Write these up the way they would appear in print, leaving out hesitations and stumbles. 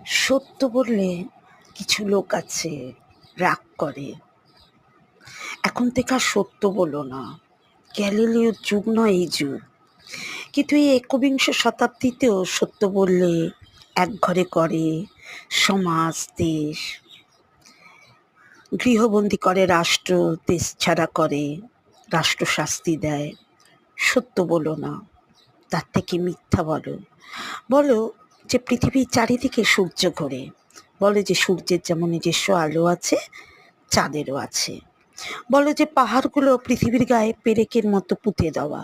সত্য বললে কিছু লোক আছে রাগ করে। এখন থেকে আর সত্য বলো না, গ্যালিলিওর যুগ নয় এই যুগ। কিন্তু এই একবিংশ শতাব্দীতেও সত্য বললে একঘরে করে সমাজ, দেশ গৃহবন্দী করে, রাষ্ট্র দেশ ছাড়া করে, রাষ্ট্র শাস্তি দেয়। সত্য বলো না, তার থেকে মিথ্যা বলো। বলো যে পৃথিবীর চারিদিকে সূর্য ঘোরে, বলো যে সূর্যের যেমন নিজস্ব আলো আছে, চাঁদেরও আছে। বলো যে পাহাড়গুলো পৃথিবীর গায়ে পেরেকের মতো পুঁতে দেওয়া।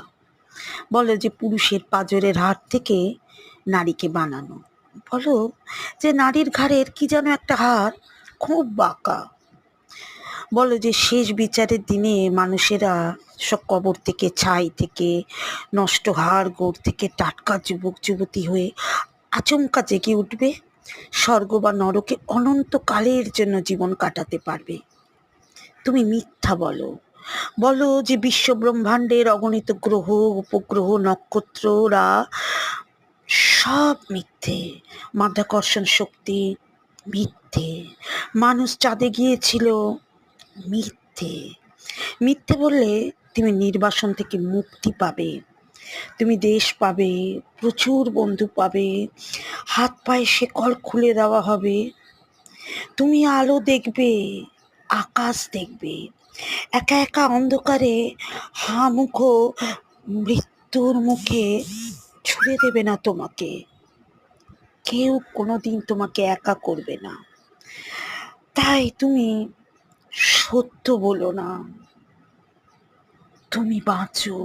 বলো যে পুরুষের পাঁজরের হাড় থেকে নারীকে বানানো। বলো যে নারীর ঘাড়ের কি যেন একটা হাড় খুব বাঁকা। বলো যে শেষ বিচারের দিনে মানুষেরা সব কবর থেকে, ছাই থেকে, নষ্ট হাড় গোড় থেকে টাটকা যুবক যুবতী হয়ে আচমকা জেগে উঠবে, স্বর্গ বা নরকে অনন্তকালের জন্য জীবন কাটাতে পারবে। তুমি মিথ্যা বলো। বলো যে বিশ্ব ব্রহ্মাণ্ডের অগণিত গ্রহ, উপগ্রহ, নক্ষত্ররা সব মিথ্যে। মাধ্যাকর্ষণ শক্তি মিথ্যে। মানুষ চাঁদে গিয়েছিল মিথ্যে। মিথ্যে বললে তুমি নির্বাসন থেকে মুক্তি পাবে, তুমি দেশ পাবে, প্রচুর বন্ধু পাবে, হাত পায়ে শেকল খুলে দেওয়া হবে, তুমি আলো দেখবে, আকাশ দেখবে। একা একা অন্ধকারে হা মুখো মৃত্যুর মুখে ছুঁড়ে দেবে না তোমাকে। কেউ কোনোদিন তোমাকে একা করবে না। তাই তুমি সত্য বলো না, তুমি বাঁচো।